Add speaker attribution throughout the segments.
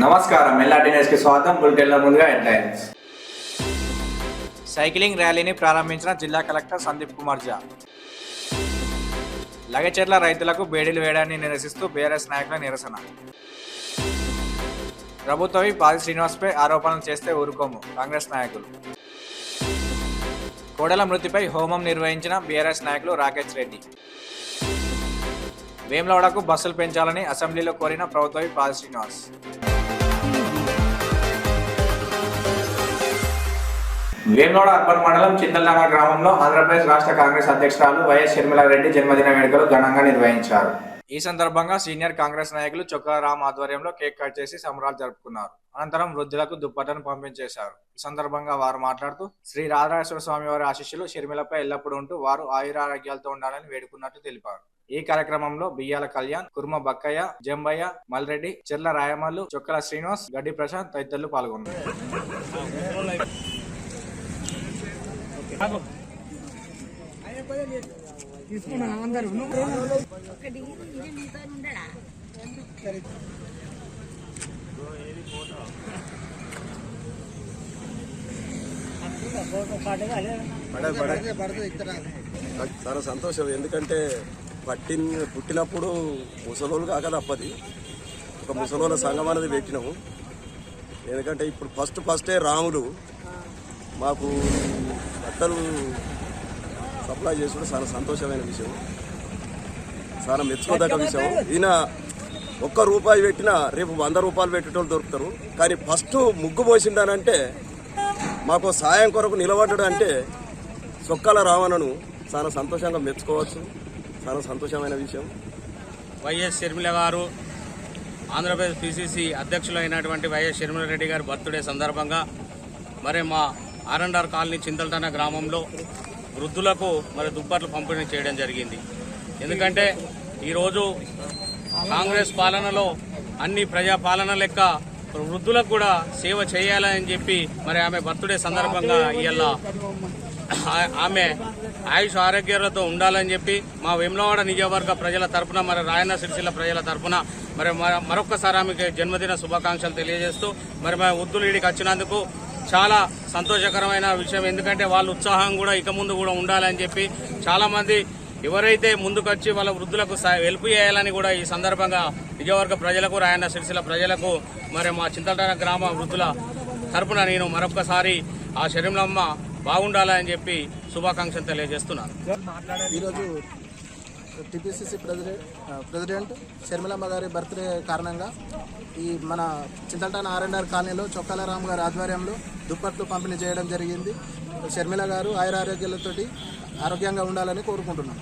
Speaker 1: నమస్కారం ఎల్ఆర్టీ న్యూస్కి స్వాగతం. బులెటిన్ల ముందుగా హెడ్లైన్స్. సైక్లింగ్ ర్యాలీని ప్రారంభించిన జిల్లా కలెక్టర్ సందీప్ కుమార్ ఝా. లగచెర్ల రైతులకు బేడీలు వేయడాన్ని నిరసిస్తూ బీఆర్ఎస్ నాయకుల నిరసన. ప్రభుత్వవి పాది శ్రీనివాస్పై ఆరోపణలు చేస్తే ఊరుకోము కాంగ్రెస్ నాయకులు. కోడెల మృతిపై హోమం నిర్వహించిన బీఆర్ఎస్ నాయకులు రాకేష్ రెడ్డి. వేములవాడకు బస్సులు పెంచాలని అసెంబ్లీలో కోరిన ప్రభుత్వవి పాది శ్రీనివాస్. వేములవాడ అర్బన్ మండలం చింతలనాల గ్రామంలో ఆంధ్రప్రదేశ్ రాష్ట్ర కాంగ్రెస్ అధ్యక్షురాలు వైఎస్ షర్మిలారెడ్డి జన్మదిన వేడుకలు ఘనంగా నిర్వహించారు. ఈ సందర్భంగా సీనియర్ కాంగ్రెస్ నాయకులు చొక్కారామ్ ఆధ్వర్యంలో కేక్ కట్ చేసి సంబరాలు జరుపుకున్నారు. అనంతరం వృద్ధులకు దుప్పటను పంపించేశారు. ఈ సందర్భంగా వారు మాట్లాడుతూ శ్రీ రాజరాజేశ్వర స్వామి వారి ఆశీస్సులు షర్మిలపై ఎల్లప్పుడూ ఉంటూ వారు ఆయురారోగ్యాలతో ఉండాలని వేడుకున్నట్టు తెలిపారు. ఈ కార్యక్రమంలో బియ్యాల కళ్యాణ్, కుర్మ బక్కయ్య, జంబయ్య, మల్రెడ్డి, చెర్ల రాయమల్లు, చొక్కల శ్రీనివాస్, గడ్డి ప్రశాంత్ తదితరులు పాల్గొన్నారు.
Speaker 2: చాలా సంతోషం. ఎందుకంటే పుట్టినప్పుడు ముసలోళ్ళు కాక తప్పది. ఒక ముసలోళ్ళ సంఘం అనేది పెట్టినాము. ఎందుకంటే ఇప్పుడు ఫస్టే రాములు మాకు బట్టలు సప్లై చేసుకుంటే చాలా సంతోషమైన విషయం, చాలా మెచ్చుకోదగ్గ విషయం. ఈయన ₹1 పెట్టినా రేపు ₹100 పెట్టేటోళ్ళు దొరుకుతారు. కానీ ఫస్ట్ ముగ్గు పోసిండానంటే మాకు సాయం కొరకు నిలబడ్డాడు అంటే చొక్కాల రావణను చాలా సంతోషంగా మెచ్చుకోవచ్చు. చాలా సంతోషమైన విషయం.
Speaker 3: వైఎస్ షర్మిల గారు ఆంధ్రప్రదేశ్ పిసిసి అధ్యక్షులైనటువంటి వైఎస్ షర్మిలారెడ్డి గారి బర్త్డే సందర్భంగా మరి మా R&R కాలనీ చింతలటాన గ్రామంలో వృద్ధులకు మరి దుప్పట్లు పంపిణీ చేయడం జరిగింది. ఎందుకంటే ఈరోజు కాంగ్రెస్ పాలనలో అన్ని ప్రజాపాలన లెక్క వృద్ధులకు కూడా సేవ చేయాలని చెప్పి మరి ఆమె బర్త్డే సందర్భంగా ఇవాళ ఆమె ఆయుష్ ఆరోగ్యాలతో ఉండాలని చెప్పి మా వేములవాడ నియోజకవర్గ ప్రజల తరఫున మరి రాయన్న సిరిసిల్ల ప్రజల తరఫున మరి మరొక్కసారి ఆమెకి జన్మదిన శుభాకాంక్షలు తెలియజేస్తూ మరి మా వృద్ధులు ఈడికి వచ్చినందుకు చాలా సంతోషకరమైన విషయం. ఎందుకంటే వాళ్ళ ఉత్సాహం కూడా ఇక ముందు కూడా ఉండాలని చెప్పి చాలామంది ఎవరైతే ముందుకొచ్చి వాళ్ళ వృద్ధులకు హెల్ప్ చేయాలని కూడా ఈ సందర్భంగా నియోజకవర్గ ప్రజలకు రాయన్న సిరిసిల్ల ప్రజలకు మరి మా చింతలటాన గ్రామ వృద్ధుల తరఫున నేను మరొక్కసారి ఆ షర్మిలమ్మ బాగుండాలని చెప్పి శుభాకాంక్షలు తెలియజేస్తున్నాను.
Speaker 4: ఈరోజు టిపిసిసి ప్రెసిడెంట్ షర్మిలమ్మ గారి బర్త్డే కారణంగా ఈ మన చింతలటాన R&R కాలనీలో చొక్కాల రామ్ గారి ఆధ్వర్యంలో దుప్పట్లు పంపిణీ చేయడం జరిగింది. షర్మిల గారు ఆయురారోగ్యాలతోటి ఆరోగ్యంగా ఉండాలని కోరుకుంటున్నాం.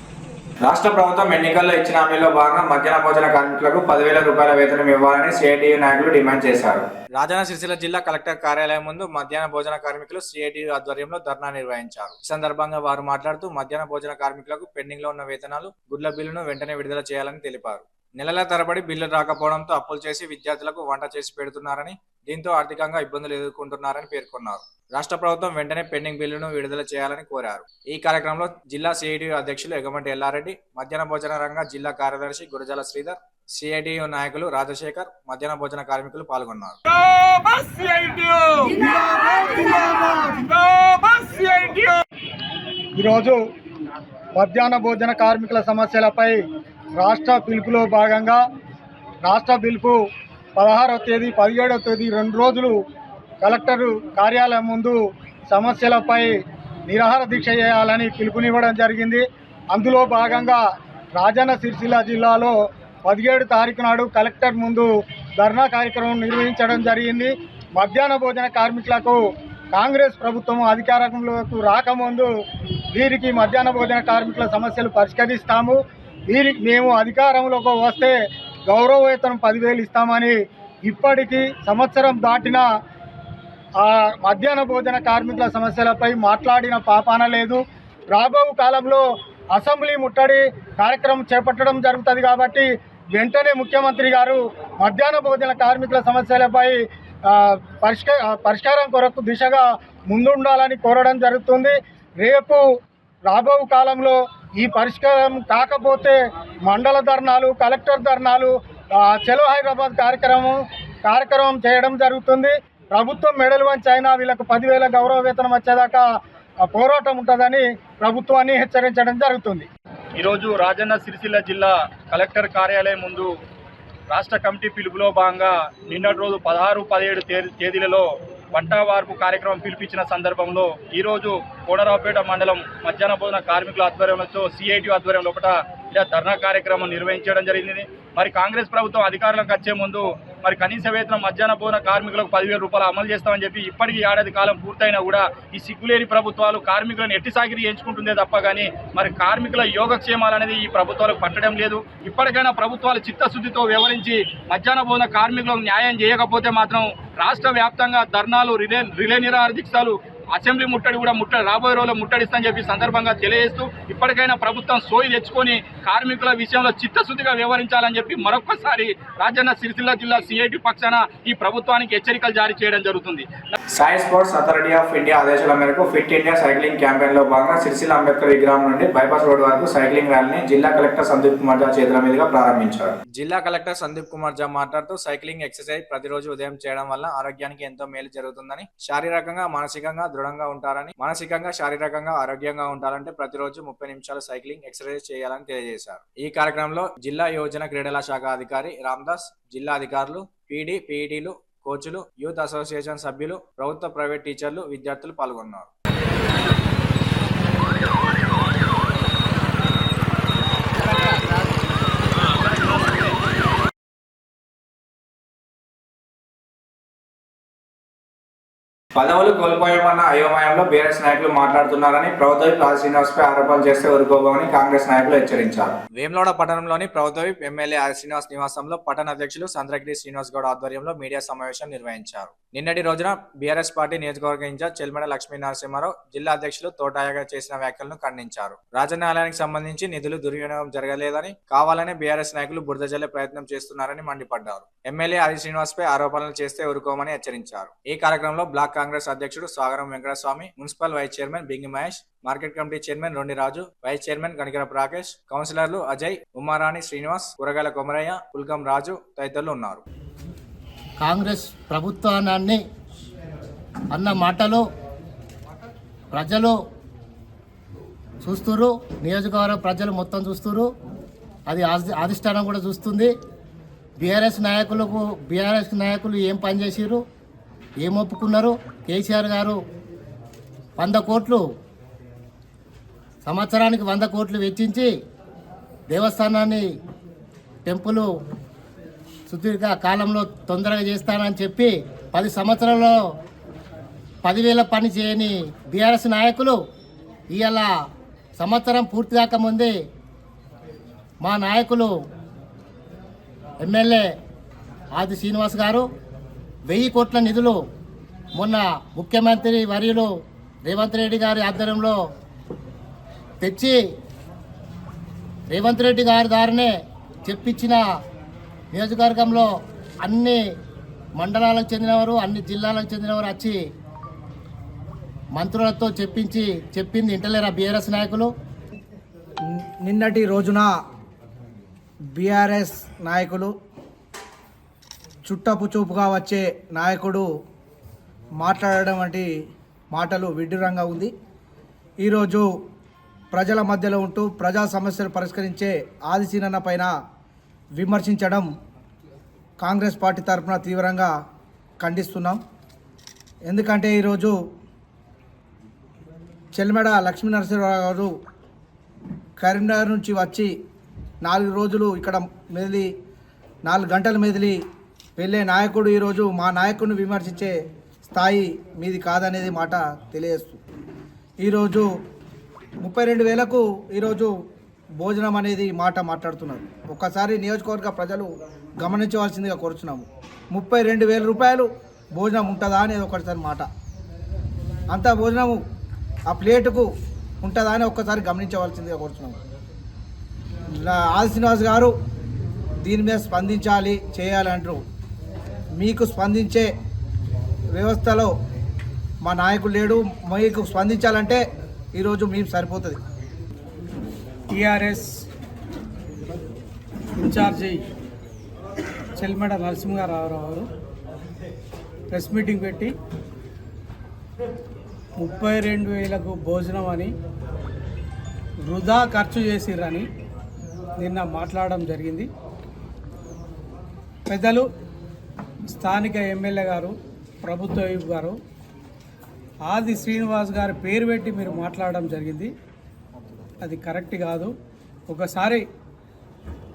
Speaker 1: రాష్ట్ర ప్రభుత్వం ఎన్నికల్లో ఇచ్చిన హామీలో భాగంగా మధ్యాహ్న భోజన కార్మికులకు ₹10,000 వేతనం ఇవ్వాలని సిఐటియు నాయకులు డిమాండ్ చేశారు. రాజన్న సిరిసిల్ల జిల్లా కలెక్టర్ కార్యాలయం ముందు మధ్యాహ్న భోజన కార్మికులు సిఐటియు ఆధ్వర్యంలో ధర్నా నిర్వహించారు. ఈ సందర్భంగా వారు మాట్లాడుతూ మధ్యాహ్న భోజన కార్మికులకు పెండింగ్ లో ఉన్న వేతనాలు, గుడ్ల బిల్లును వెంటనే విడుదల చేయాలని తెలిపారు. నెలల తరబడి బిల్లులు రాకపోవడంతో అప్పులు చేసి విద్యార్థులకు వంట చేసి పెడుతున్నారని, దీంతో ఆర్థికంగా ఇబ్బందులు ఎదుర్కొంటున్నారని పేర్కొన్నారు. రాష్ట్ర ప్రభుత్వం వెంటనే పెండింగ్ బిల్లును విడుదల చేయాలని కోరారు. ఈ కార్యక్రమంలో జిల్లా సిఐటియు అధ్యక్షులు ఎగమంటి ఎల్లారెడ్డి, మధ్యాహ్న భోజన రంగ జిల్లా కార్యదర్శి గురజాల శ్రీధర్, సిఐటియు నాయకులు రాజశేఖర్, మధ్యాహ్న భోజన కార్మికులు పాల్గొన్నారు.
Speaker 5: ఈరోజు మధ్యాహ్న భోజన కార్మికుల సమస్యలపై రాష్ట్ర పిలుపులో భాగంగా రాష్ట్ర పిలుపు 16వ తేదీ 17వ తేదీ 2 రోజులు కలెక్టర్ కార్యాలయం ముందు సమస్యలపై నిరాహార దీక్ష చేయాలని పిలుపునివ్వడం జరిగింది. అందులో భాగంగా రాజన్న సిరిసిల్ల జిల్లాలో 17 తారీఖు నాడు కలెక్టర్ ముందు ధర్నా కార్యక్రమం నిర్వహించడం జరిగింది. మధ్యాహ్న భోజన కార్మికులకు కాంగ్రెస్ ప్రభుత్వం అధికారంలోకి రాకముందు వీరికి మధ్యాహ్న భోజన కార్మికుల సమస్యలు పరిష్కరిస్తాము, వీరికి మేము అధికారంలోకి వస్తే గౌరవ వేతనం 10,000 ఇస్తామని ఇప్పటికీ సంవత్సరం దాటిన ఆ మధ్యాహ్న భోజన కార్మికుల సమస్యలపై మాట్లాడిన పాపాన లేదు. రాబో కాలంలో అసెంబ్లీ ముట్టడి కార్యక్రమం చేపట్టడం జరుగుతుంది కాబట్టి వెంటనే ముఖ్యమంత్రి గారు మధ్యాహ్న భోజన కార్మికుల సమస్యలపై పరిష్కారం కొరకు దిశగా ముందుండాలని కోరడం జరుగుతుంది. రేపు రాబో కాలంలో ఈ పరిష్కారం కాకపోతే మండల ధర్నాలు, కలెక్టర్ ధర్నాలు, చలో హైదరాబాద్ కార్యక్రమం కార్యక్రమం చేయడం జరుగుతుంది. ప్రభుత్వం మెడలు వంచి అయినా వీళ్ళకు 10,000 గౌరవ వేతనం వచ్చేదాకా పోరాటం ఉంటుందని ప్రభుత్వాన్ని హెచ్చరించడం జరుగుతుంది.
Speaker 6: ఈరోజు రాజన్న సిరిసిల్ల జిల్లా కలెక్టర్ కార్యాలయం ముందు రాష్ట్ర కమిటీ పిలుపులో భాగంగా నిన్నటి రోజు 16, 17 తేదీలలో వంట వార్పు కార్యక్రమం పిలిపించిన సందర్భంలో ఈరోజు కోనరావుపేట మండలం మధ్యాహ్న భోజన కార్మికుల ఆధ్వర్యంలో సిఐటి ఆధ్వర్యంలో ఇలా ధర్నా కార్యక్రమం నిర్వహించడం జరిగింది. మరి కాంగ్రెస్ ప్రభుత్వం అధికారంలోకి వచ్చే ముందు మరి కనీస వేతనం మధ్యాహ్న భోజన కార్మికులకు 10,000 రూపాయలు అమలు చేస్తామని చెప్పి ఇప్పటికీ ఏడాది కాలం పూర్తయినా కూడా ఈ సిగ్గులేని ప్రభుత్వాలు కార్మికులను ఎట్టి సాగిరి ఎంచుకుంటుందే తప్ప కానీ మరి కార్మికుల యోగక్షేమాలు అనేది ఈ ప్రభుత్వాలకు పట్టడం లేదు. ఇప్పటికైనా ప్రభుత్వాలు చిత్తశుద్ధితో వ్యవహరించి మధ్యాహ్న భోజన కార్మికులకు న్యాయం చేయకపోతే మాత్రం రాష్ట్ర వ్యాప్తంగా ధర్నాలు, రిలే నిరాహార దీక్షలు, అసెంబ్లీ ముట్టడి కూడా రాబోయే రోజుల్లో ముట్టడిస్తామని చెప్పి సందర్భంగా తెలియజేస్తూ ఇప్పటికైనా ప్రభుత్వం సోయి తెచ్చుకొని కార్మికుల విషయంలో చిత్తశుద్ధిగా వ్యవహరించాలని చెప్పి మరొకసారి రాజన్న సిరిసిల్ల జిల్లా సిఐటి పక్షాన ఈ ప్రభుత్వానికి హెచ్చరికలు జారీ చేయడం జరుగుతుంది.
Speaker 1: Sai sports authority of India ఆదేశాల మేరకు ఫిట్ ఇండియా సైక్లింగ్ క్యాంపెయిన్ లో భాగంగా సిరిసిల్ల అంబేద్కర్ విగ్రహం నుండి బైపాస్ రోడ్ వరకు సైక్లింగ్ ర్యాలీని జిల్లా కలెక్టర్ సందీప్ కుమార్ జా చేతుల మీదుగా ప్రారంభించారు. జిల్లా కలెక్టర్ సందీప్ కుమార్ జా మాట్లాడుతూ సైక్లింగ్ ఎక్సర్సైజ్ ప్రతిరోజు ఉదయం చేయడం వల్ల ఆరోగ్యానికి ఎంతో మేలు జరుగుతుందని, శారీరకంగా మానసికంగా దృఢంగా ఉంటారని, మానసికంగా శారీరకంగా ఆరోగ్యంగా ఉండాలంటే ప్రతిరోజు 30 నిమిషాలు సైక్లింగ్ ఎక్సర్సైజ్ చేయాలని తెలియజేశారు. ఈ కార్యక్రమంలో జిల్లా యువజన క్రీడల శాఖ అధికారి రామ్దాస్, జిల్లా అధికారులు, పీఈటీలు, కోచ్లు, యూత్ అసోసియేషన్ సభ్యులు, ప్రభుత్వ ప్రైవేట్ టీచర్లు, విద్యార్థులు పాల్గొన్నారు. పదవులు కోల్పోయామన్న అయోమయంలో బీఆర్ఎస్ నాయకులు మాట్లాడుతున్నారని ప్రభుత్వ శ్రీనివాస్పై ఆరోపణలు చేస్తే ఊరుకోబోమని కాంగ్రెస్ నాయకులు హెచ్చరించారు. వేములవాడ పట్టణంలోని ప్రభుత్వ ఎమ్మెల్యే శ్రీనివాస్ నివాసంలో పట్టణ అధ్యక్షులు సంద్రగిరి శ్రీనివాస్ గౌడ్ ఆధ్వర్యంలో మీడియా సమావేశం నిర్వహించారు. నిన్నటి రోజున బీఆర్ఎస్ పార్టీ నియోజకవర్గ ఇన్ఛార్జ్ చెల్మెడ లక్ష్మీ నరసింహారావు జిల్లా అధ్యక్షులు తోటాయగా చేసిన వ్యాఖ్యలను ఖండించారు. రాజన్యాలయానికి సంబంధించి నిధులు దుర్వినియోగం జరగలేదని, కావాలనే బీఆర్ఎస్ నాయకులు బురద జల్లే ప్రయత్నం చేస్తున్నారని మండిపడ్డారు. ఎమ్మెల్యే శ్రీనివాస్ పై ఆరోపణలు చేస్తే ఊరుకోమని హెచ్చరించారు. ఈ కార్యక్రమంలో బ్లాక్ కాంగ్రెస్ అధ్యక్షుడు Sagaram Venkataswamy, municipal vice chairman Bingi Mahesh, market committee chairman Rondi Raju, vice chairman Ganikarapu Rakesh, కౌన్సిలర్లు అజయ్, ఉమారాణి శ్రీనివాస్, కూరగాయల కొమరయ్య, పుల్కం రాజు తదితరులు ఉన్నారు.
Speaker 7: కాంగ్రెస్ ప్రభుత్వాన్ని అన్న మాటలు ప్రజలు చూస్తున్నారు, నియోజకవర్గ ప్రజలు మొత్తం చూస్తున్నారు, అది అధిష్టానం కూడా చూస్తుంది. బీఆర్ఎస్ నాయకులు ఏం పని చేసిర్రు, ఏం ఒప్పుకున్నారు? కేసీఆర్ గారు 100 కోట్లు సంవత్సరానికి 100 కోట్లు వెచ్చించి దేవస్థానాన్ని టెంపుల్ సుదీర్ఘ కాలంలో తొందరగా చేస్తానని చెప్పి 10 సంవత్సరాల్లో 10,000 పని చేయని బీఆర్ఎస్ నాయకులు ఇవాళ సంవత్సరం పూర్తి కాకముందే మా నాయకులు ఎమ్మెల్యే ఆది శ్రీనివాస్ గారు 1000 కోట్ల నిధులు మొన్న ముఖ్యమంత్రి వర్యులు రేవంత్ రెడ్డి గారి ఆధ్వర్యంలో తెచ్చి రేవంత్ రెడ్డి గారి దారినే చెప్పించిన నియోజకవర్గంలో అన్ని మండలాలకు చెందినవారు, అన్ని జిల్లాలకు చెందినవారు వచ్చి మంత్రులతో చెప్పింది ఇంటలేరా బీఆర్ఎస్ నాయకులు?
Speaker 8: నిన్నటి రోజున బీఆర్ఎస్ నాయకులు చుట్టపు చూపుగా వచ్చే నాయకుడు మాట్లాడడం వంటి మాటలు విడ్డూరంగా ఉంది. ఈరోజు ప్రజల మధ్యలో ఉంటూ ప్రజా సమస్యలు పరిష్కరించే ఆదిశీనన్న పైన విమర్శించడం కాంగ్రెస్ పార్టీ తరఫున తీవ్రంగా ఖండిస్తున్నాం. ఎందుకంటే ఈరోజు చెల్మెడ లక్ష్మీ నరసింహారావు గారు కరీంనగర్ నుంచి వచ్చి 4 రోజులు ఇక్కడ మెదిలి 4 గంటలు మెదిలి వెళ్ళే నాయకుడు ఈరోజు మా నాయకుడిని విమర్శించే స్థాయి మీది కాదనేది మాట తెలియజేస్తుంది. ఈరోజు 32,000కు ఈరోజు భోజనం అనేది మాట మాట్లాడుతున్నారు. ఒక్కసారి నియోజకవర్గ ప్రజలు గమనించవలసిందిగా కోరుచున్నాము. 32,000 రూపాయలు భోజనం ఉంటుందా అనేది ఒకసారి మాట, అంత భోజనము ఆ ప్లేటుకు ఉంటుందా అని ఒక్కసారి గమనించవలసిందిగా కోరుచున్నాము. ఆది శ్రీనివాస్ గారు దీని మీద స్పందించాలి, చేయాలంటారు. మీకు స్పందించే వ్యవస్థలో మా నాయకుడు లేడు. మీకు స్పందించాలంటే ఈరోజు మేము సరిపోతుంది.
Speaker 9: టీఆర్ఎస్ ఇన్ఛార్జి చెల్మెడ నరసింహారావు గారు ప్రెస్ మీటింగ్ పెట్టి 32,000కు భోజనం అని వృధా ఖర్చు చేసిరని నిన్న మాట్లాడడం జరిగింది. పెద్దలు స్థానిక ఎమ్మెల్యే గారు, ప్రభుత్వ వైపు గారు ఆది శ్రీనివాస్ గారి పేరు పెట్టి మీరు మాట్లాడడం జరిగింది. అది కరెక్ట్ కాదు. ఒకసారి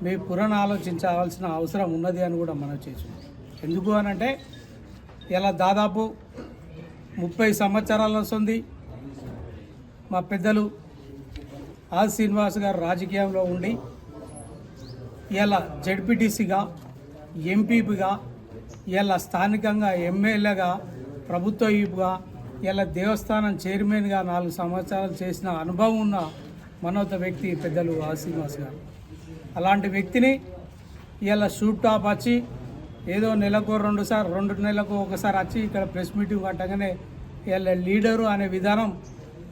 Speaker 9: మీ పునరాలోచించవలసిన అవసరం ఉన్నది అని కూడా మనం చేసాం. ఎందుకు అనంటే ఇలా దాదాపు 30 సంవత్సరాలు వస్తుంది. మా పెద్దలు ఆది శ్రీనివాస్ గారు రాజకీయంలో ఉండి ఇలా జడ్పీటీసీగా, ఎంపీగా, ఇలా స్థానికంగా ఎమ్మెల్యేగా, ప్రభుత్వ ఈపుగా, ఇలా దేవస్థానం చైర్మన్గా 4 సంవత్సరాలు చేసిన అనుభవం ఉన్న మనోత వ్యక్తి పెద్దలు ఆది శ్రీనివాస్ గారు. అలాంటి వ్యక్తిని ఇలా షూట్ టాప్ వచ్చి ఏదో నెలకు 2 నెలలకు ఒకసారి వచ్చి ఇక్కడ ప్రెస్ మీటింగ్ కట్టగానే ఇలా లీడరు అనే విధానం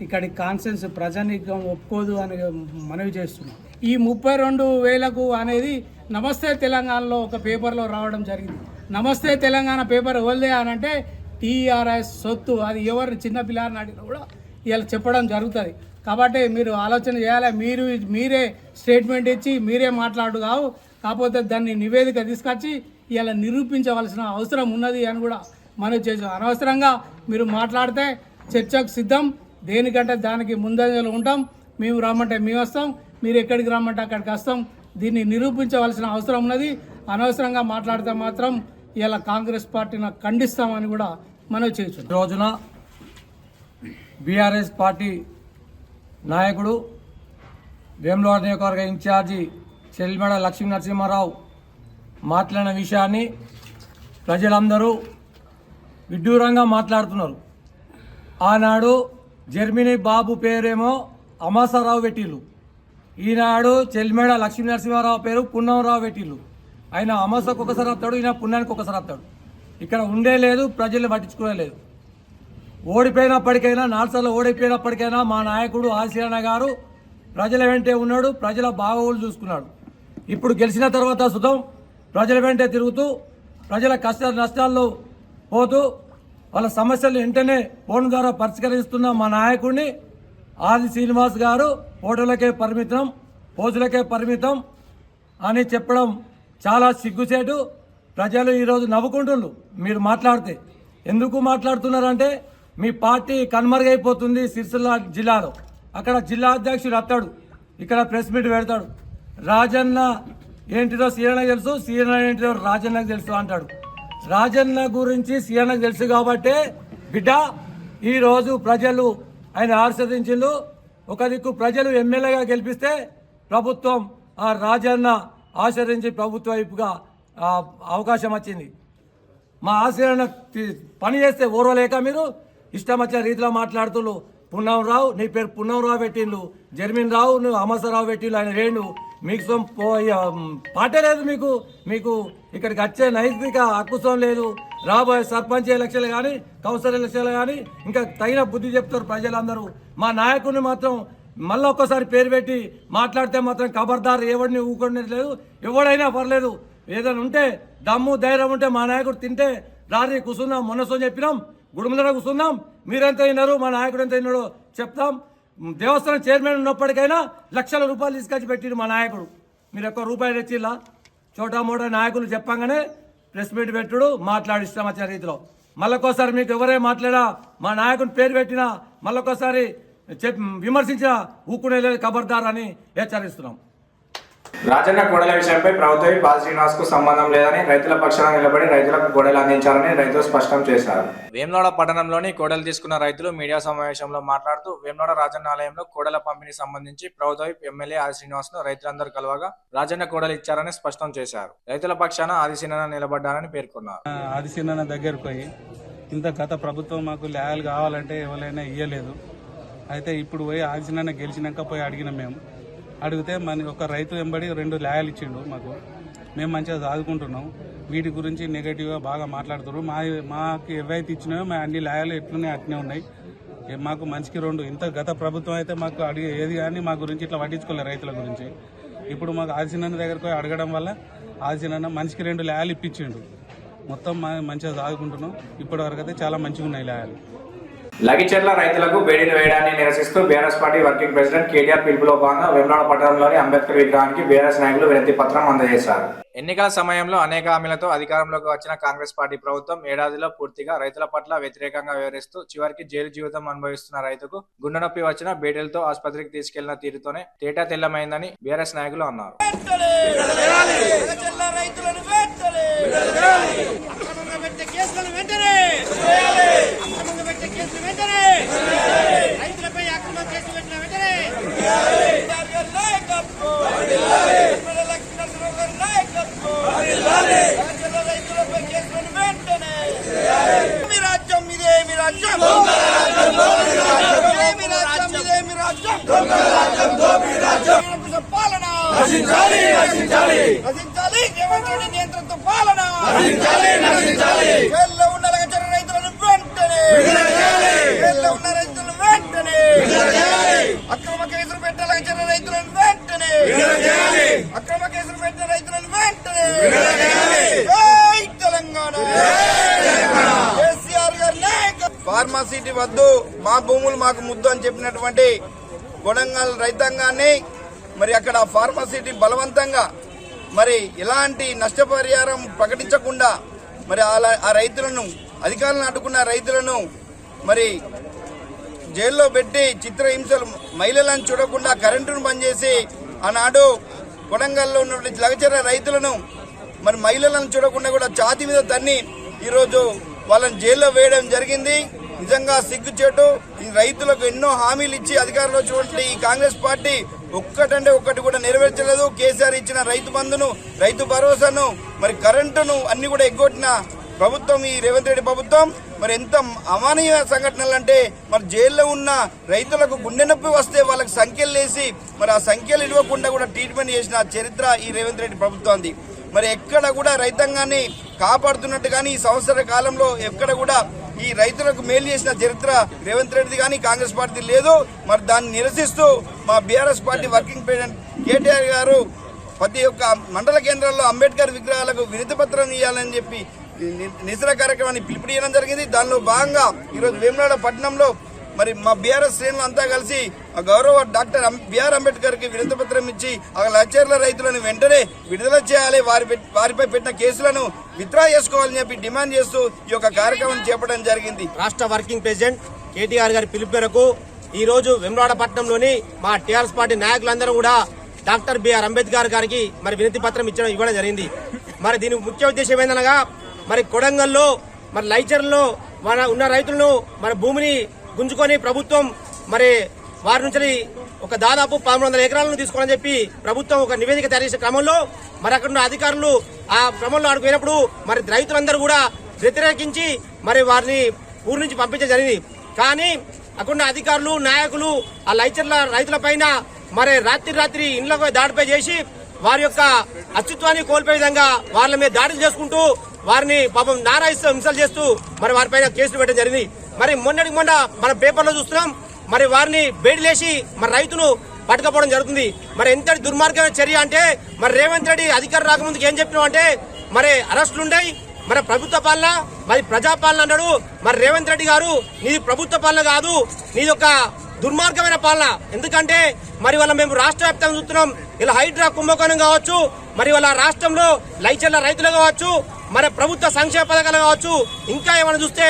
Speaker 9: ఇక్కడి కాన్సెన్స్ ప్రజానీకం ఒప్పుకోదు అని మనవి చేస్తున్నాం. ఈ 32,000కు అనేది నమస్తే తెలంగాణలో ఒక పేపర్లో రావడం జరిగింది. నమస్తే తెలంగాణ పేపర్ ఎవరిదే అని అంటే టీఆర్ఎస్ సొత్తు. అది ఎవరు చిన్న పిల్లని అడిగినా కూడా ఇలా చెప్పడం జరుగుతుంది. కాబట్టి మీరు ఆలోచన చేయాలి. మీరే స్టేట్మెంట్ ఇచ్చి మీరే మాట్లాడు కాకపోతే దాన్ని నివేదిక తీసుకొచ్చి ఇలా నిరూపించవలసిన అవసరం ఉన్నది అని కూడా మనం చేసాం. అనవసరంగా మీరు మాట్లాడితే చర్చకు సిద్ధం. దేనికంటే దానికి ముందంజలో ఉంటాం. మేము రమ్మంటే మేము వస్తాం, మీరు ఎక్కడికి రమ్మంటే అక్కడికి వస్తాం. దీన్ని నిరూపించవలసిన అవసరం ఉన్నది. అనవసరంగా మాట్లాడితే మాత్రం ఇలా కాంగ్రెస్ పార్టీని ఖండిస్తామని కూడా మనం చేసాం.
Speaker 10: రోజున బీఆర్ఎస్ పార్టీ నాయకుడు వేములవాడ నియోజకవర్గ ఇన్ఛార్జి చెల్లిమెడ లక్ష్మీ నరసింహారావు మాట్లాడిన విషయాన్ని ప్రజలందరూ విడ్డూరంగా మాట్లాడుతున్నారు. ఆనాడు జర్మినీ బాబు పేరేమో అమాసారావు పెట్టిళ్ళు, ఈనాడు చెల్లిమెడ లక్ష్మీ నరసింహారావు పేరు పున్నంరావు పెట్టిళ్ళు. ఆయన అమాసకు ఒకసారి వస్తాడు, ఈయన పుణ్యానికి ఒకసారి వస్తాడు. ఇక్కడ ఉండే లేదు, ప్రజల్ని పట్టించుకునే లేదు. ఓడిపోయినప్పటికైనా 4 సార్లు ఓడిపోయినప్పటికైనా మా నాయకుడు ఆశీరణ గారు ప్రజల వెంటే ఉన్నాడు, ప్రజల బాగోగులు చూసుకున్నాడు. ఇప్పుడు గెలిచిన తర్వాత సుతం ప్రజల వెంటే తిరుగుతూ ప్రజల కష్ట నష్టాల్లో పోతూ వాళ్ళ సమస్యలు వెంటనే ఫోన్ ద్వారా పరిష్కరిస్తున్న మా నాయకుడిని ఆది శ్రీనివాస్ గారు ఫోటోలకే పరిమితం, పోజులకే పరిమితం అని చెప్పడం చాలా సిగ్గుచేటు. ప్రజలు ఈరోజు నవ్వుకుంటున్నారు మీరు మాట్లాడితే. ఎందుకు మాట్లాడుతున్నారంటే మీ పార్టీ కనుమరుగైపోతుంది సిరిసిల్ల జిల్లాలో. అక్కడ జిల్లా అధ్యక్షుడు వస్తాడు, ఇక్కడ ప్రెస్ మీట్ పెడతాడు. రాజన్న ఏంటిదో సీఎనకు తెలుసు, సీఎన ఏంటిదో రాజన్నకు తెలుసు అంటాడు. రాజన్న గురించి సీఎనకు తెలుసు కాబట్టే బిడ్డ ఈరోజు ప్రజలు ఆయన ఆశీర్వదించిండు. ఒక దిక్కు ప్రజలు ఎమ్మెల్యేగా గెలిపిస్తే ప్రభుత్వం ఆ రాజన్న ఆశీర్వదించి ప్రభుత్వ వైపుగా అవకాశం వచ్చింది. మా ఆశీర్వదన పని చేస్తే ఓర్వలేక మీరు ఇష్టం వచ్చిన రీతిలో మాట్లాడుతున్నారు. పున్నంరావు నీ పేరు పున్నంరావు పెట్టిండు, జర్మిన్ రావు నువ్వు అమసరావు పెట్టిండు, ఆయన రేణు మీకు పాటే లేదు. మీకు ఇక్కడికి వచ్చే నైతిక హక్కుసం లేదు. రాబోయే సర్పంచ్ ఎలక్షన్లు కానీ కౌన్సిలర్ ఎలక్షన్లు కానీ ఇంకా తగిన బుద్ధి చెప్తారు ప్రజలందరూ. మా నాయకుడిని మాత్రం మళ్ళీ ఒక్కసారి పేరు పెట్టి మాట్లాడితే మాత్రం ఖబర్దార్, ఎవడిని ఊకొనట్లేదు. ఎవడైనా పర్లేదు, ఏదైనా ఉంటే దమ్ము ధైర్యం ఉంటే మా నాయకుడు తింటే రాత్రి కూర్చున్నాం, మొన్నసో చెప్పినాం, గుడుముల కూర్చున్నాం. మీరెంత అయినారు, మా నాయకుడు ఎంత అయినాడో చెప్తాం. దేవస్థానం చైర్మన్ ఉన్నప్పటికైనా లక్షల రూపాయలు తీసుకొచ్చి పెట్టిండు మా నాయకుడు. మీరు ఎక్కువ రూపాయలు తెచ్చిల్లా? చోటా మోటా నాయకులు చెప్పంగానే ప్రెస్ మీట్ పెట్టుడు, మాట్లాడిస్తాం వచ్చే రీతిలో. మళ్ళొకసారి మీకు ఎవరే మాట్లాడా, మా నాయకుని పేరు పెట్టినా, మళ్ళొకసారి విమర్శించినా ఊకునే లేదు, ఖబర్దార్ అని హెచ్చరిస్తున్నాం.
Speaker 1: రాజన్న గొడవల విషయంపై ప్రభుత్వం బాల శ్రీనివాస్ కు సంబంధం లేదని, రైతుల పక్షాన నిలబడి రైతులకు గొడవలు అందించాలని రైతులు స్పష్టం చేశారు. వేములవాడ పట్టణంలోని కోడలు తీసుకున్న రైతులు మీడియా సమావేశంలో మాట్లాడుతూ వేములవాడ రాజన్న ఆలయంలో కోడల పంపిణీ సంబంధించి ప్రభుత్వ ఎమ్మెల్యే ఆది శ్రీనివాస్ ను రైతులందరూ కలవగా రాజన్న కోడలు ఇచ్చారని స్పష్టం చేశారు. రైతుల పక్షాన ఆదిశీనన్న నిలబడ్డారని పేర్కొన్నారు.
Speaker 11: ఆదిశీనన్న దగ్గరకు పోయి ఇంత గత ప్రభుత్వం మాకు ల్యాలు కావాలంటే ఎవరైనా ఇయ్యలేదు. అయితే ఇప్పుడు పోయి ఆదిశీనన్న గెలిచినాక పోయి అడిగినాం. మేము అడిగితే మన ఒక రైతు వెంబడి 2 ల్యాలు ఇచ్చిండు మాకు. మేము మంచిగా చదువుకుంటున్నాం. వీటి గురించి నెగటివ్గా బాగా మాట్లాడుతున్నారు. మాకు ఎవరైతే ఇచ్చినాయో మా అన్ని ల్యాలు ఎట్లున్నాయి అట్నే ఉన్నాయి. మాకు మంచికి 2 ఇంత గత ప్రభుత్వం అయితే మాకు అడిగే ఏది కానీ మా గురించి ఇట్లా పట్టించుకోలేదు రైతుల గురించి. ఇప్పుడు మాకు ఆదిశీనన్న దగ్గరకు పోయి అడగడం వల్ల ఆదిశీనన్న మనిషికి 2 ల్యాలు ఇప్పించిండు. మొత్తం మంచిగా సాగుకుంటున్నాం. ఇప్పటివరకు అయితే చాలా మంచిగా ఉన్నాయి లాయాలు.
Speaker 1: లగిచెర్ల రైతులకు బేడీలు వేయడాన్ని నిరసిస్తూ BRS party working president KTR పిలుపులో భాగంగా వేములవాడ పట్టణంలోని అంబేద్కర్ విగ్రహానికి బీఆర్ఎస్ నాయకులు వినతి పత్రం అందజేశారు. ఎన్నికల సమయంలో అనేక హామీలతో అధికారంలోకి వచ్చిన కాంగ్రెస్ పార్టీ ప్రభుత్వం ఏడాదిలో పూర్తిగా రైతుల పట్ల వ్యతిరేకంగా వ్యవహరిస్తూ చివరికి జైలు జీవితం అనుభవిస్తున్న రైతుకు గుండె నొప్పి వచ్చిన బేడీలతో ఆసుపత్రికి తీసుకెళ్లిన తీరుతోనే తేటా తెల్లమైందని బీఆర్ఎస్ నాయకులు అన్నారు.
Speaker 12: అక్రమ కేసులు పెట్టే రైతులను వెంటనే తెలంగాణ కేసీఆర్ గారిని ఫార్మాసిటీ వద్దు, మా భూములు మాకు ముద్దు అని చెప్పినటువంటి కొడంగల్ రైతాంగాన్ని మరి అక్కడ ఫార్మాసిటీ బలవంతంగా మరి ఎలాంటి నష్టపరిహారం ప్రకటించకుండా మరి ఆ రైతులను అధికారులను అడ్డుకున్న రైతులను మరి జైల్లో పెట్టి చిత్రహింసలు మహిళలను చూడకుండా కరెంటును బంద్ చేసి ఆనాడు కొడంగల్లో ఉన్నటువంటి లగచెర్ల రైతులను మరి మహిళలను చూడకుండా కూడా ఛాతీ మీద తన్ని ఈరోజు వాళ్ళని జైల్లో వేయడం జరిగింది. నిజంగా సిగ్గుచేటు. ఈ రైతులకు ఎన్నో హామీలు ఇచ్చి అధికారంలో చూడండి ఈ కాంగ్రెస్ పార్టీ ఒక్కటంటే ఒక్కటి కూడా నెరవేర్చలేదు. కేసీఆర్ ఇచ్చిన రైతు బంధును, రైతు భరోసాను, మరి కరెంటును అన్ని కూడా ఎగ్గొట్టిన ప్రభుత్వం ఈ రేవంత్ రెడ్డి ప్రభుత్వం. మరి ఎంత అమానీయ సంఘటనలు అంటే మరి జైల్లో ఉన్న రైతులకు గుండె నొప్పి వస్తే వాళ్ళకి సంఖ్యలు వేసి మరి ఆ సంఖ్యలు ఇవ్వకుండా కూడా ట్రీట్మెంట్ చేసిన చరిత్ర ఈ రేవంత్ రెడ్డి ప్రభుత్వంది. మరి ఎక్కడ కూడా రైతాంగాన్ని కాపాడుతున్నట్టు కానీ ఈ సంవత్సర కాలంలో ఎక్కడ కూడా ఈ రైతులకు మేలు చేసిన చరిత్ర రేవంత్ రెడ్డి కానీ కాంగ్రెస్ పార్టీ లేదు. మరి దాన్ని నిరసిస్తూ మా BRS party working president KTR గారు ప్రతి ఒక్క మండల కేంద్రాల్లో అంబేద్కర్ విగ్రహాలకు వినతి పత్రం ఇవ్వాలని చెప్పి నిరసన కార్యక్రమాన్ని పిలుపునియడం జరిగింది. దానిలో భాగంగా ఈరోజు వేములవాడ పట్టణంలో మరి మా బీఆర్ఎస్ శ్రేణులు అంతా కలిసి గౌరవ డాక్టర్ బిఆర్ అంబేద్కర్ కి వినతి పత్రం ఇచ్చి ఆ లగచెర్ల రైతులను వెంటనే విడుదల చేయాలి, వారిపై పెట్టిన కేసులను విత్డ్రా చేసుకోవాలని చెప్పి డిమాండ్ చేస్తూ ఈ యొక్క కార్యక్రమం చేపట్టడం జరిగింది.
Speaker 13: రాష్ట్ర వర్కింగ్ ప్రెసిడెంట్ కేటీఆర్ గారి పిలుపు మేరకు ఈ రోజు వేములవాడ పట్టణంలోని మా టీఆర్ఎస్ పార్టీ నాయకులందరూ కూడా డాక్టర్ బిఆర్ అంబేద్కర్ గారికి మరి వినతి పత్రం ఇవ్వడం జరిగింది. మరి దీని ముఖ్య ఉద్దేశం ఏందనగా మరి కొడంగల్లో మరి లైచర్లో ఉన్న రైతులను మన భూమిని గుంజుకొని ప్రభుత్వం మరి వారి నుంచి ఒక దాదాపు 1100 ఎకరాలను తీసుకోవాలని చెప్పి ప్రభుత్వం ఒక నివేదిక తయారు చేసే క్రమంలో మరి అక్కడ ఉన్న అధికారులు ఆ క్రమంలో అడుగుపోయినప్పుడు మరి రైతులందరూ కూడా వ్యతిరేకించి మరి వారిని ఊరి నుంచి పంపించడం జరిగింది. కానీ అక్కడ ఉన్న అధికారులు నాయకులు ఆ లైచర్ల రైతుల పైన మరి రాత్రి ఇండ్లకు దాడిపై చేసి వారి యొక్క అస్తిత్వాన్ని కోల్పోయే విధంగా వాళ్ళ మీద దాడులు చేసుకుంటూ వారిని పాపం నానా హింసలు చేస్తూ మరి వారిపైన కేసులు పెట్టడం జరిగింది. మరి మొన్నటికి మొన్న మన పేపర్లో చూస్తున్నాం మరి వారిని బేడిలేసి మరి రైతును పట్టుకపోవడం జరుగుతుంది. మరి ఎంత దుర్మార్గమైన చర్య అంటే మరి రేవంత్ రెడ్డి అధికారం రాకముందుకు ఏం చెప్పినాం అంటే మరి అరెస్టులుంటాయి, మరి ప్రభుత్వ పాలన, మరి ప్రజాపాలన అన్నాడు. మరి రేవంత్ రెడ్డి గారు నీది ప్రభుత్వ పాలన కాదు, నీది ఒక దుర్మార్గమైన పాలన. ఎందుకంటే మరి వాళ్ళ మేము రాష్ట్ర వ్యాప్తంగా చూస్తున్నాం, ఇలా హైడ్రా కుంభకోణం కావచ్చు, మరి వాళ్ళ రాష్ట్రంలో లైచర్ల రైతులు కావచ్చు, మరి ప్రభుత్వ సంక్షేమ పథకాలు కావచ్చు, ఇంకా ఏమైనా చూస్తే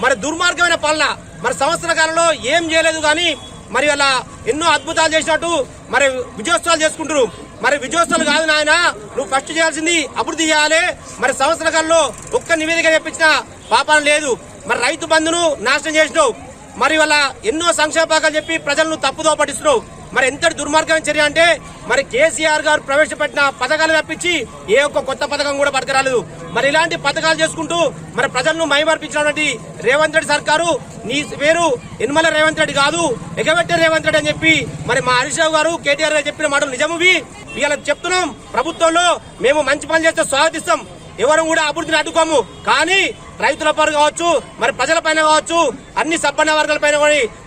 Speaker 13: మరి దుర్మార్గమైన పాలన. మరి సంవత్సర కాలంలో ఏం చేయలేదు కానీ మరి వాళ్ళ ఎన్నో అద్భుతాలు చేసినట్టు మరి విజయోత్సవాలు చేసుకుంటారు. మరి విజయోత్సవాలు కాదు నాయన, నువ్వు ఫస్ట్ చేయాల్సింది అభివృద్ధి చేయాలి. మరి సంవత్సర కాలంలో ఒక్క నివేదిక చెప్పించిన పాపం లేదు. మరి రైతు బంధును నాశనం చేసినావు, మరి వాళ్ళ ఎన్నో సంక్షేమ పథకాలు చెప్పి ప్రజలను తప్పుదో పట్టిస్తున్నావు. మరి ఎంత దుర్మార్గమైన చర్య అంటే మరి కేసీఆర్ గారు ప్రవేశపెట్టిన పథకాలు తప్పించి ఏ ఒక్క కొత్త పథకం కూడా పట్టుకురాలేదు. మరి ఇలాంటి పథకాలు చేసుకుంటూ మరి ప్రజలను మైమర్పించినటువంటి రేవంత్ రెడ్డి సర్కారు నీ పేరు యనమల రేవంత్ రెడ్డి కాదు, ఎగబెట్టే రేవంత్ రెడ్డి అని చెప్పి మరి మా హరీష్ రావు గారు కేటీఆర్ గారు చెప్పిన మాటలు నిజమువి. ఇవాళ చెప్తున్నాం, ప్రభుత్వంలో మేము మంచి పని చేస్తే స్వాగతిస్తాం, ఎవరు కూడా అభివృద్ధిని అడ్డుకోము. కానీ రైతుల పైన కావచ్చు, మరి ప్రజల పైన కావచ్చు, అన్ని సబ్బన్న వర్గాల పైన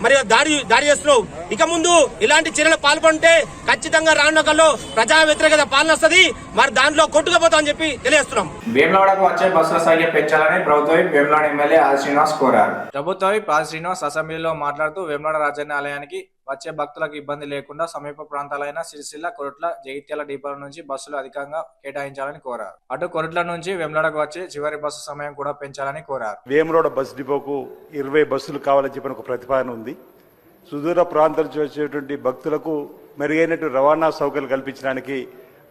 Speaker 13: మరి దాడి చేస్తున్నావు. ఇక ముందు ఇలాంటి చర్యలు పాల్గొంటే ఖచ్చితంగా రానుకల్లో ప్రజా వ్యతిరేకత పాలన వస్తుంది, మరి దాంట్లో కొట్టుకుపోతామని చెప్పి తెలియజేస్తున్నాం.
Speaker 1: వేములవాడకు వచ్చే బస్సుల సంఖ్య పెంచాలని ప్రభుత్వ వేములవాడ ఎమ్మెల్యే ఆది శ్రీనివాస్ కోరారు. ప్రభుత్వ ఆది శ్రీనివాస్ అసెంబ్లీలో మాట్లాడుతూ వేములవాడ రాజధాని ఆలయానికి వచ్చే భక్తులకు ఇబ్బంది లేకుండా సమీప ప్రాంతాలైన సిరిసిల్ల, కొరుట్ల, జగిత్యాల డిపోల నుంచి బస్సులు అధికంగా కేటాయించాలని కోరారు. అటు కొరుట్ల నుంచి వేములవాడకు వచ్చే చివరి బస్సు సమయం కూడా పెంచాలని కోరారు.
Speaker 14: వేములవాడ బస్ డిపోకు 20 బస్సులు కావాలని చెప్పిన ఒక ప్రతిపాదన ఉంది. సుదూర ప్రాంతాల నుంచి వచ్చేటువంటి భక్తులకు మెరుగైనటువంటి రవాణా సౌకర్యాలు కల్పించడానికి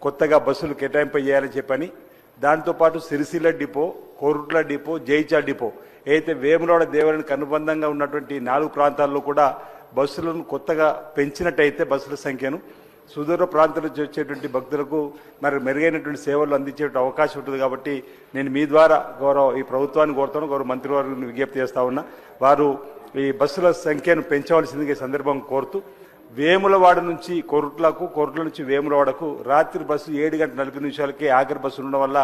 Speaker 14: కొత్తగా బస్సులు కేటాయింపు చేయాలని చెప్పని, దాంతోపాటు సిరిసిల్ల డిపో, కొరుట్ల డిపో, జైత్యాల డిపో అయితే వేములవాడ దేవాలయానికి అనుబంధంగా ఉన్నటువంటి 4 ప్రాంతాల్లో కూడా బస్సులను కొత్తగా పెంచినట్టయితే బస్సుల సంఖ్యను సుదూర ప్రాంతాల నుంచి వచ్చేటువంటి భక్తులకు మరి మెరుగైనటువంటి సేవలు అందించే అవకాశం ఉంటుంది. కాబట్టి నేను మీ ద్వారా ఈ ప్రభుత్వాన్ని కోరుతాను, గౌరవ మంత్రి వారిని విజ్ఞప్తి చేస్తా ఉన్నా, వారు ఈ బస్సుల సంఖ్యను పెంచవలసిందిగా ఈ సందర్భం కోరుతూ, వేములవాడ నుంచి కొరుట్లకు, కొరుట్ల నుంచి వేములవాడకు రాత్రి బస్సు 7:40 ఆఖరి బస్సు ఉండడం వల్ల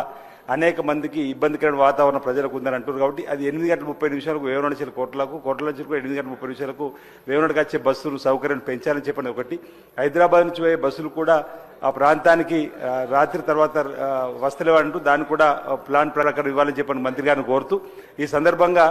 Speaker 14: అనేక మందికి ఇబ్బందికరమైన వాతావరణం ప్రజలకు ఉందని అంటారు. కాబట్టి అది 8:30 వేములవాడ నుంచి కొట్లకు, కొట్ల నుంచి 8:30 వేములవాడకి వచ్చే బస్సులు సౌకర్యాన్ని పెంచాలని చెప్పని ఒకటి. హైదరాబాద్ నుంచి పోయే బస్సులు కూడా ఆ ప్రాంతానికి రాత్రి తర్వాత వస్తలేవంటూ దాన్ని కూడా ప్లాన్ ప్రకారం ఇవ్వాలని చెప్పని మంత్రి గారిని కోరుతూ, ఈ సందర్భంగా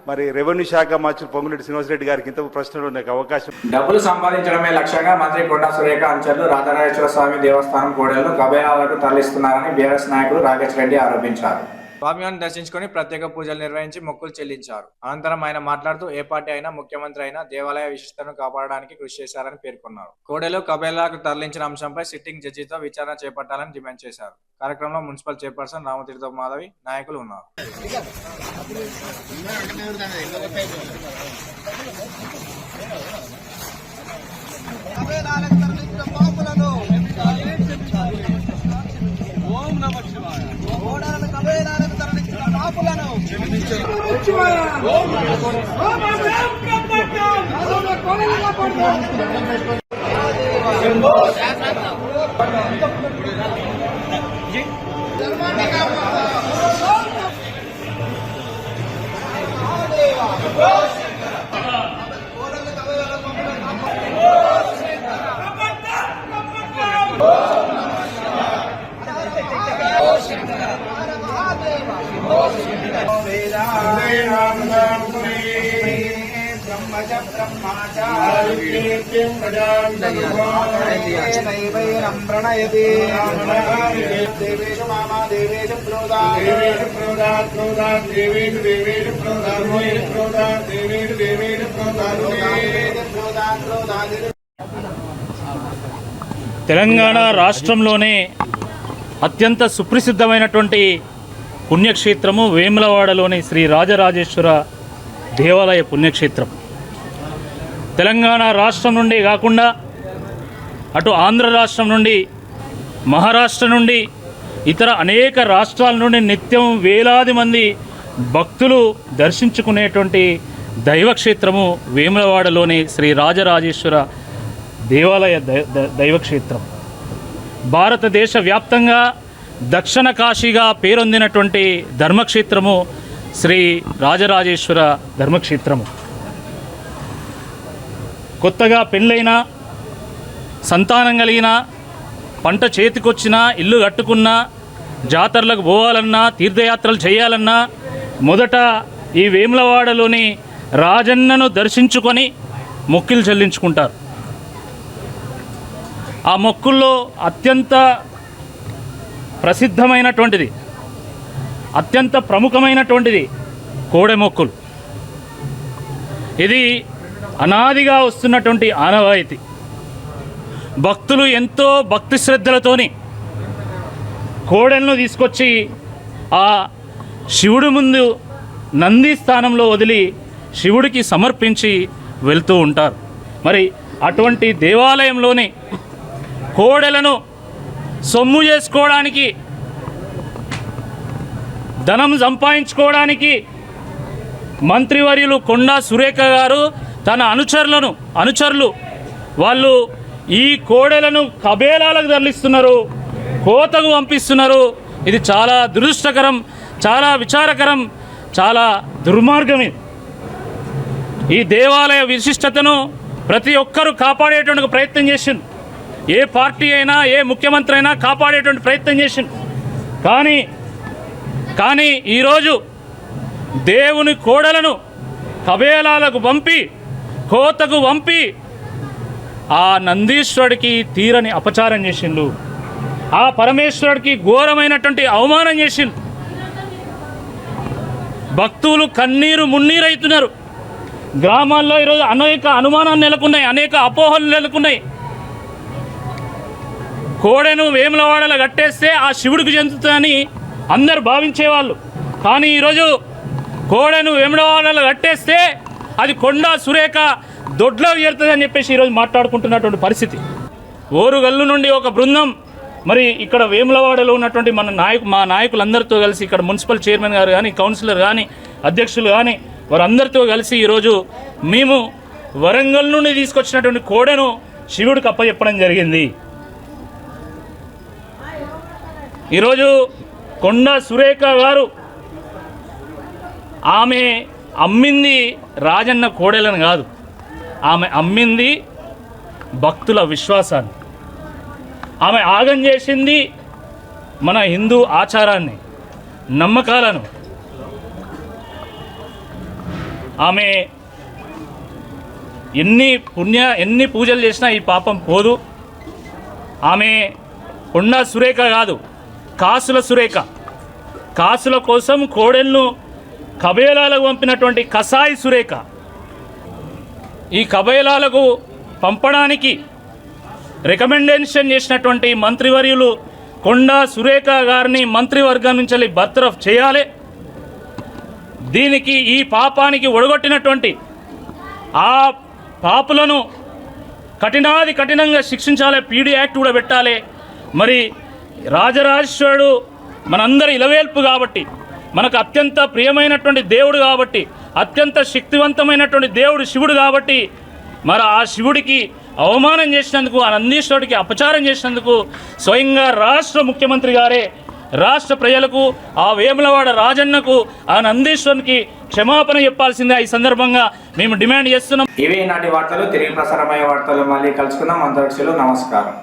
Speaker 14: మరి రెవెన్యూ శాఖ మంత్రి పొంగులేటి శ్రీనివాసరెడ్డి గారికి ఇంత ప్రశ్నలు నాకు అవకాశం.
Speaker 1: డబ్బులు సంపాదించడమే లక్ష్యంగా మంత్రి కొండా సురేఖ అంచర్లు రాజరాజేశ్వర స్వామి దేవస్థానం కోడెలను కబేలాలకు తరలిస్తున్నారని బీఆర్ఎస్ నాయకులు రాకేష్ రెడ్డి ఆరోపించారు. స్వామివారిని దర్శించుకుని ప్రత్యేక పూజలు నిర్వహించి మొక్కులు చెల్లించారు. అనంతరం ఆయన మాట్లాడుతూ ఏ పార్టీ అయినా, ముఖ్యమంత్రి అయినా దేవాలయ విశిష్టతను కాపాడడానికి కృషి చేశారని పేర్కొన్నారు. కోడెలు కబేలాకు తరలించిన అంశంపై సిట్టింగ్ జడ్జితో విచారణ చేపట్టాలని డిమాండ్ చేశారు. కార్యక్రమంలో మున్సిపల్ చైర్పర్సన్ రామతీర్థ మాధవి, నాయకులు ఉన్నారు.
Speaker 15: తెలంగాణ రాష్ట్రంలోనే అత్యంత సుప్రసిద్ధమైనటువంటి పుణ్యక్షేత్రము వేములవాడలోని శ్రీ రాజరాజేశ్వర దేవాలయ పుణ్యక్షేత్రం. తెలంగాణ రాష్ట్రం నుండి కాకుండా అటు ఆంధ్ర రాష్ట్రం నుండి, మహారాష్ట్ర నుండి, ఇతర అనేక రాష్ట్రాల నుండి నిత్యం వేలాది మంది భక్తులు దర్శించుకునేటువంటి దైవక్షేత్రము వేములవాడలోని శ్రీ రాజరాజేశ్వర దేవాలయ దైవక్షేత్రం. భారతదేశ వ్యాప్తంగా దక్షిణ కాశీగా పేరొందినటువంటి ధర్మక్షేత్రము శ్రీ రాజరాజేశ్వర ధర్మక్షేత్రము. కొత్తగా పెళ్ళైనా, సంతానం కలిగినా, పంట చేతికొచ్చినా, ఇల్లు కట్టుకున్నా, జాతరలకు పోవాలన్నా, తీర్థయాత్రలు చేయాలన్నా మొదట ఈ వేములవాడలోని రాజన్నను దర్శించుకొని మొక్కులు చెల్లించుకుంటారు. ఆ మొక్కుల్లో అత్యంత ప్రసిద్ధమైనటువంటిది, అత్యంత ప్రముఖమైనటువంటిది కోడె మొక్కులు. ఇది అనాదిగా వస్తున్నటువంటి ఆనవాయితీ. భక్తులు ఎంతో భక్తి శ్రద్ధలతోని కోడెలను తీసుకొచ్చి ఆ శివుడి ముందు నంది స్థానంలో వదిలి శివుడికి సమర్పించి వెళ్తూ ఉంటారు. మరి అటువంటి దేవాలయంలోని కోడెలను సొమ్ము చేసుకోవడానికి, ధనం సంపాదించుకోవడానికి మంత్రివర్యులు కొండా సురేఖ గారు తన అనుచరులు వాళ్ళు ఈ కోడెలను కబేలాలకు తరలిస్తున్నారు, కోతకు పంపిస్తున్నారు. ఇది చాలా దురదృష్టకరం, చాలా విచారకరం, చాలా దుర్మార్గం ఇది. ఈ దేవాలయ విశిష్టతను ప్రతి ఒక్కరూ కాపాడేటువంటి ప్రయత్నం చేసిండు. ఏ పార్టీ అయినా ఏ ముఖ్యమంత్రి అయినా కాపాడేటువంటి ప్రయత్నం చేసిండు. కానీ ఈరోజు దేవుని కోడలను కబేలాలకు పంపి కోతకు పంపి ఆ నందీశ్వరుడికి తీరని అపచారం చేసిండు. ఆ పరమేశ్వరుడికి ఘోరమైనటువంటి అవమానం చేసిండు. భక్తులు కన్నీరు మున్నీరైతున్నారు. గ్రామాల్లో ఈరోజు అనేక అనుమానాలు నెలకొన్నాయి, అనేక అపోహలు నెలకొన్నాయి. కోడెను వేములవాడలో కట్టేస్తే ఆ శివుడికి చెందుతుందని అందరు భావించేవాళ్ళు. కానీ ఈరోజు కోడెను వేములవాడలో కట్టేస్తే అది కొండా సురేఖ దొడ్లో చేరుతుందని చెప్పేసి ఈరోజు మాట్లాడుకుంటున్నటువంటి పరిస్థితి. ఓరుగల్లు నుండి ఒక బృందం మరి ఇక్కడ వేములవాడలో ఉన్నటువంటి మా నాయకులందరితో కలిసి ఇక్కడ మున్సిపల్ చైర్మన్ గారు కానీ, కౌన్సిలర్ కానీ, అధ్యక్షులు కానీ వారందరితో కలిసి ఈరోజు మేము వరంగల్ నుండి తీసుకొచ్చినటువంటి కోడెను శివుడికి అప్పచెప్పడం జరిగింది. ఈరోజు కొండా సురేఖ గారు ఆమె అమ్మింది రాజన్న కోడెలను కాదు, ఆమె అమ్మింది భక్తుల విశ్వాసాన్ని. ఆమె ఆగం చేసింది మన హిందూ ఆచారాన్ని, నమ్మకాలను. ఆమె ఎన్ని పూజలు చేసినా ఈ పాపం పోదు. ఆమె కొండా సురేఖ కాదు, కాసుల సురేఖ. కాసుల కోసం కోడెలను కబేలాలకు పంపినటువంటి కసాయి సురేఖ. ఈ కబేలాలకు పంపడానికి రికమెండేషన్ చేసినటువంటి మంత్రివర్యులు కొండా సురేఖ గారిని మంత్రివర్గం నుంచి బర్తరఫ్ చేయాలి. దీనికి ఈ పాపానికి ఒడగొట్టినటువంటి ఆ పాపులను కఠినంగా శిక్షించాలి. పీడీ యాక్ట్ కూడా పెట్టాలి. మరి రాజరాజేశ్వరుడు మనందరి ఇలవేల్పు కాబట్టి, మనకు అత్యంత ప్రియమైనటువంటి దేవుడు కాబట్టి, అత్యంత శక్తివంతమైనటువంటి దేవుడు శివుడు కాబట్టి, మరి ఆ శివుడికి అవమానం చేసినందుకు, ఆ నందీశ్వరుడికి అపచారం చేసినందుకు స్వయంగా రాష్ట్ర ముఖ్యమంత్రి గారే రాష్ట్ర ప్రజలకు, ఆ వేములవాడ రాజన్నకు, ఆ నందీశ్వరునికి క్షమాపణ చెప్పాల్సిందే ఈ సందర్భంగా మేము డిమాండ్ చేస్తున్నాం.
Speaker 1: ఇవే నాటి వార్తలు. తిరిగి ప్రసారమయ్యే వార్తలు మళ్ళీ కలుసుకుందాం. అంతవరకు నమస్కారం.